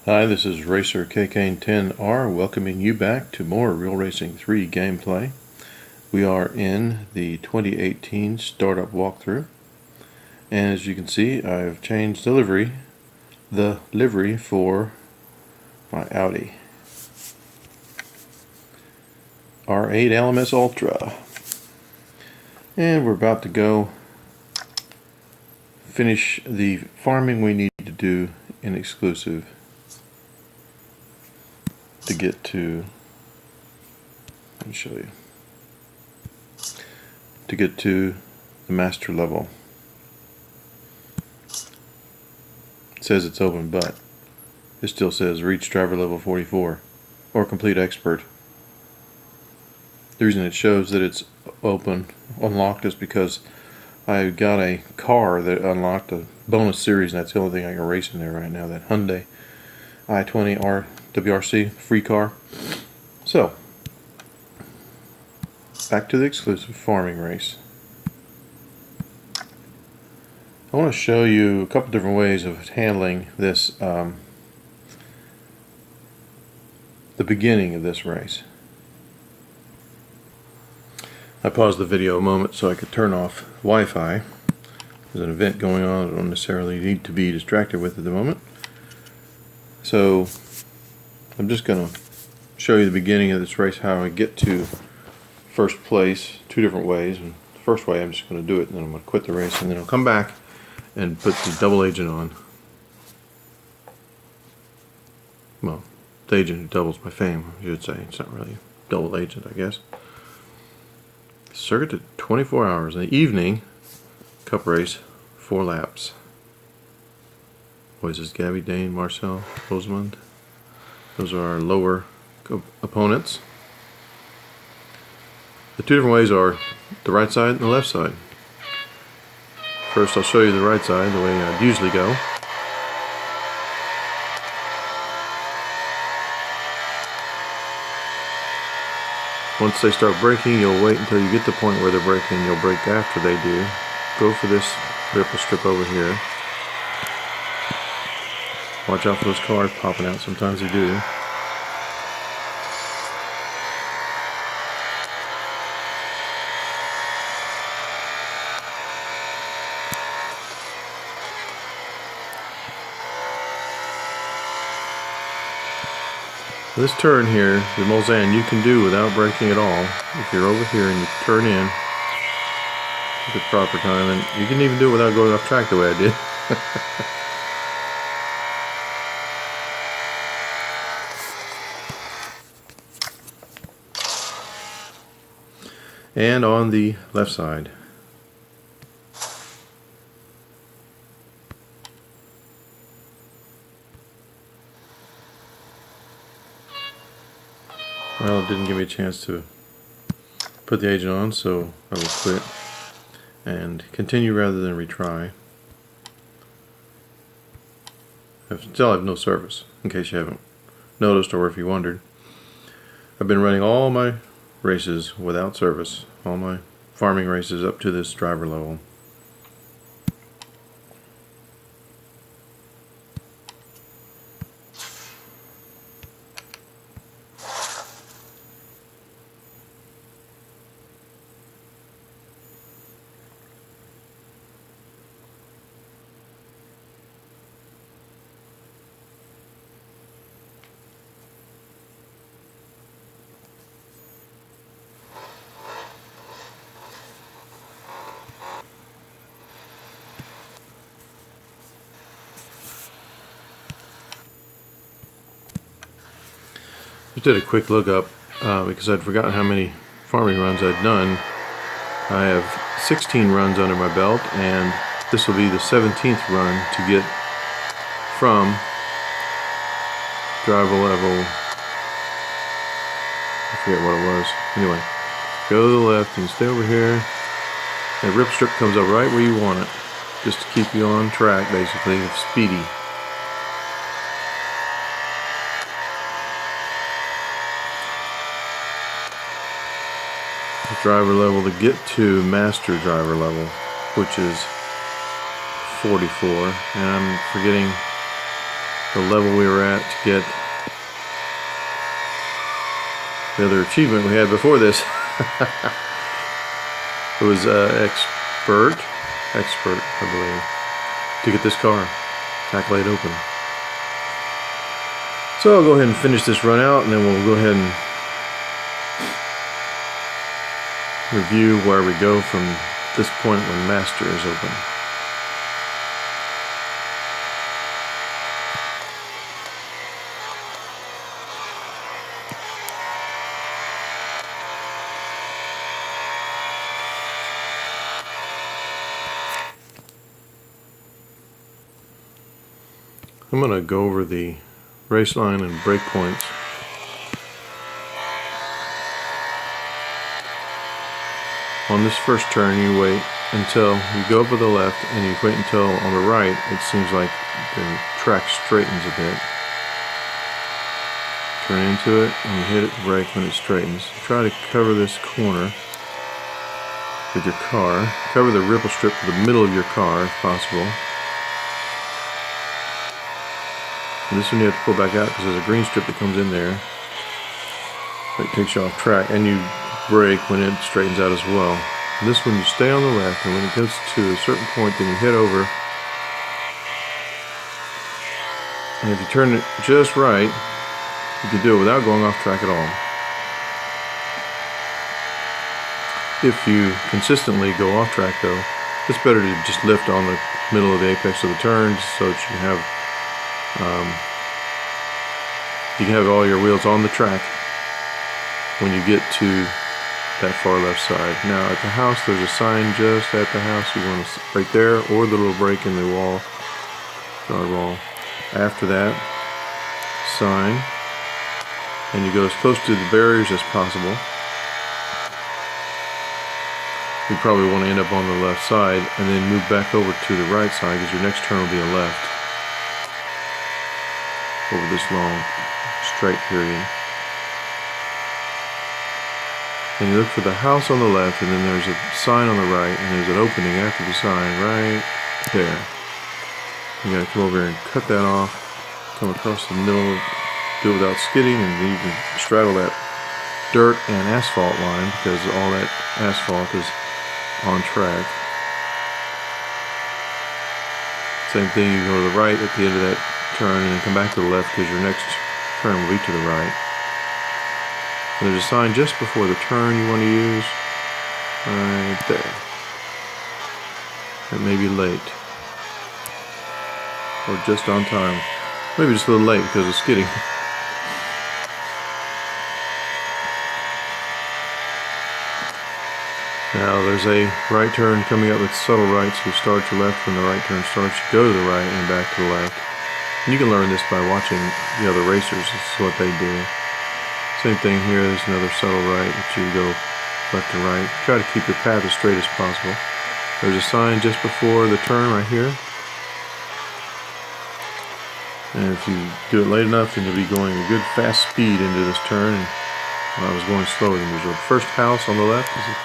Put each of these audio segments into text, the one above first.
Hi, this is Racer KK10R welcoming you back to more Real Racing 3 gameplay. We are in the 2018 startup walkthrough, and as you can see, I've changed the livery for my Audi R8 LMS Ultra, and we're about to go finish the farming we need to do in Exclusive to get to, let me show you, to get to the master level. It says it's open, but it still says reach driver level 44 or complete expert. The reason it shows that it's unlocked is because I got a car that unlocked a bonus series, and that's the only thing I can race in there right now, that Hyundai i20 WRC free car. So, back to the Exclusive farming race. I want to show you a couple different ways of handling this, the beginning of this race. I paused the video a moment so I could turn off Wi-Fi. There's an event going on I don't necessarily need to be distracted with at the moment. So I'm just going to show you the beginning of this race, how I get to first place, two different ways. And the first way, I'm just going to do it, and then I'm going to quit the race, and then I'll come back and put the double agent on. Well, the agent who doubles my fame, I should say. It's not really a double agent, I guess. Circuit to 24 hours. In the evening, cup race, 4 laps. Boys is Gabby, Dane, Marcel, Rosamund. Those are our lower opponents. The two different ways are the right side and the left side. First, I'll show you the right side, the way I'd usually go. Once they start braking, you'll wait until you get to the point where they're braking. You'll brake after they do. Go for this ripple strip over here. Watch out for those cars popping out. Sometimes they do. This turn here, the Mulsanne, you can do without braking at all. If you're over here and you turn in at the proper time, and you can even do it without going off track the way I did. And on the left side. Well, it didn't give me a chance to put the agent on, so I will quit and continue rather than retry. I still have no service, in case you haven't noticed or if you wondered. I've been running all my races without service, all my farming races up to this driver level. Just did a quick look up because I'd forgotten how many farming runs I'd done. I have 16 runs under my belt, and this will be the 17th run to get from driver level, I forget what it was. Anyway, go to the left and stay over here. And rip strip comes up right where you want it, just to keep you on track, basically, speedy. Driver level to get to master driver level, which is 44, and I'm forgetting the level we were at to get the other achievement we had before this. It was expert, I believe, to get this car, calculate open. So I'll go ahead and finish this run out, and then we'll go ahead and review where we go from this point when master is open. I'm going to go over the race line and brake points. On this first turn, you wait until you go up to the left, and you wait until on the right it seems like the track straightens a bit. Turn into it and you hit it, brake when it straightens. Try to cover this corner with your car. Cover the ripple strip to the middle of your car if possible. And this one you have to pull back out because there's a green strip that comes in there. It takes you off track, and you brake when it straightens out as well. And this one you stay on the left, and when it gets to a certain point then you hit over. And if you turn it just right, you can do it without going off track at all. If you consistently go off track though, it's better to just lift on the middle of the apex of the turn so that you can have all your wheels on the track when you get to that far left side. Now at the house, there's a sign just at the house. You want to right there, or the little break in the wall, guard wall. After that sign, and you go as close to the barriers as possible. You probably want to end up on the left side and then move back over to the right side because your next turn will be a left over this long straight period. And you look for the house on the left, and then there's a sign on the right, and there's an opening after the sign right there. You gotta come over here and cut that off, come across the middle, do it without skidding, and you can straddle that dirt and asphalt line because all that asphalt is on track. Same thing, you go to the right at the end of that turn and then come back to the left because your next turn will be to the right. And there's a sign just before the turn you want to use, right there. It may be late, or just on time. Maybe just a little late because of skidding. Now there's a right turn coming up with subtle right, so you start to left when the right turn starts, you go to the right and back to the left. And you can learn this by watching the other racers. This is what they do. Same thing here, there's another subtle right that you go left and right. Try to keep your path as straight as possible. There's a sign just before the turn right here. And if you do it late enough, then you'll be going a good fast speed into this turn. And I was going slower than usual. The first house on the left is a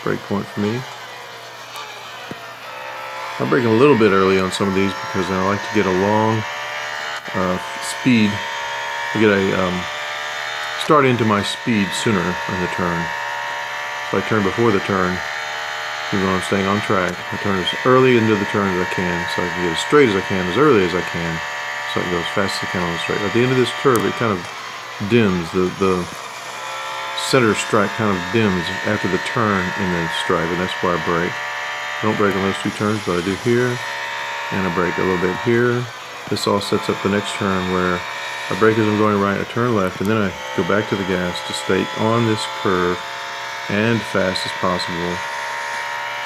break point for me. I'm braking a little bit early on some of these because I like to get a long speed. I get a start into my speed sooner in the turn. So I turn before the turn, even though I'm staying on track. I turn as early into the turn as I can, so I can get as straight as I can, as early as I can, so I can go as fast as I can on the straight. At the end of this curve, it kind of dims. The center stripe kind of dims after the turn in the stripe, and that's why I brake. I don't brake on those two turns, but I do here, and I brake a little bit here. This all sets up the next turn where I brake as I'm going right, I turn left, and then I go back to the gas to stay on this curve and fast as possible.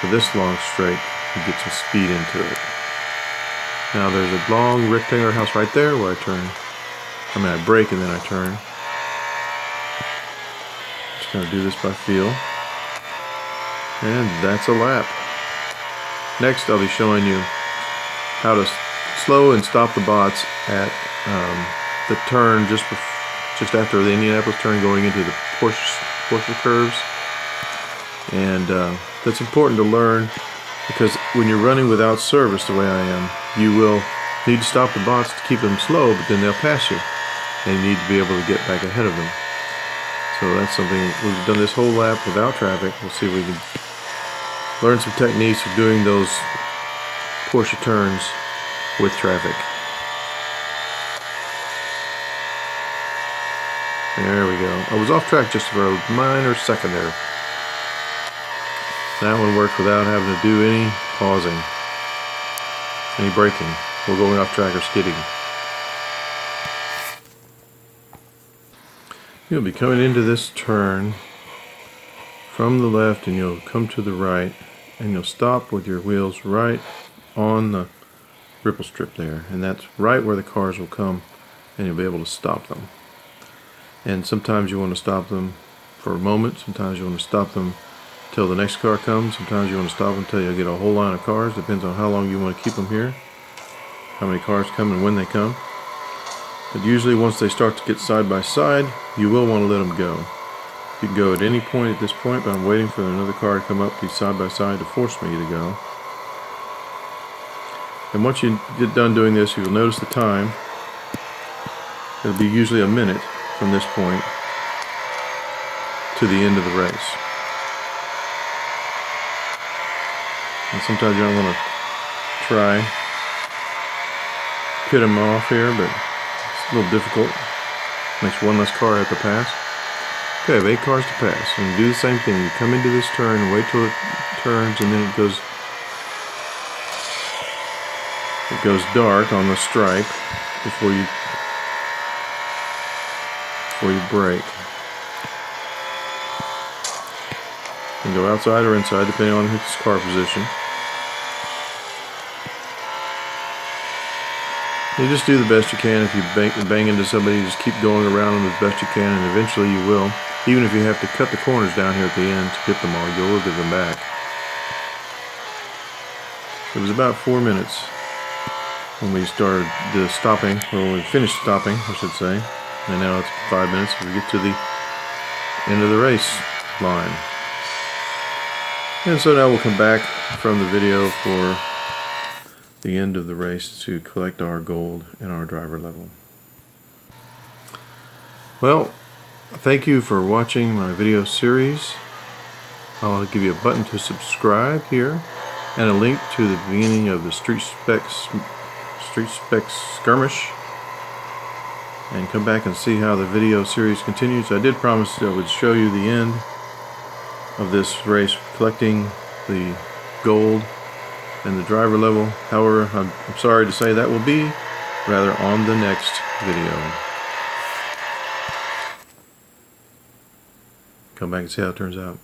For this long straight, you get some speed into it. Now there's a long rectangular house right there where I brake and then I turn. Just gonna do this by feel. And that's a lap. Next I'll be showing you how to slow and stop the bots at the turn just after the Indianapolis turn going into the Porsche curves. And that's important to learn because when you're running without service the way I am, you will You need to stop the bots to keep them slow, but then they'll pass you. And you need to be able to get back ahead of them. So that's something, we've done this whole lap without traffic. We'll see if we can learn some techniques of doing those Porsche turns with traffic. There we go. I was off track just for a minor second there. That one worked without having to do any pausing, any braking, or going off track or skidding. You'll be coming into this turn from the left, and you'll come to the right, and you'll stop with your wheels right on the ripple strip there, and that's right where the cars will come, and you'll be able to stop them. And sometimes you want to stop them for a moment, sometimes you want to stop them till the next car comes, sometimes you want to stop them until you get a whole line of cars. Depends on how long you want to keep them here, how many cars come and when they come. But usually once they start to get side by side, you will want to let them go. You can go at any point at this point, but I'm waiting for another car to come up, be side by side, to force me to go. And once you get done doing this, you'll notice the time. It'll be usually a minute from this point to the end of the race. And sometimes you don't want to try pit them off here, but it's a little difficult. Makes one less car have to pass. Okay, I have 8 cars to pass. And you do the same thing. You come into this turn and wait till it turns, and then it goes dark on the stripe before you brake. You can go outside or inside depending on its car position. You just do the best you can. If you bang into somebody, just keep going around them as best you can, and eventually you will. Even if you have to cut the corners down here at the end to get them all, you will get them back. It was about 4 minutes when we started the stopping, or when we finished stopping, I should say. And now it's 5 minutes we get to the end of the race line. And so now we'll come back from the video for the end of the race to collect our gold and our driver level. Well, thank you for watching my video series. I'll give you a button to subscribe here and a link to the beginning of the Street Specs skirmish, and come back and see how the video series continues. I did promise I would show you the end of this race, collecting the gold and the driver level. However, I'm sorry to say that will be rather on the next video. Come back and see how it turns out.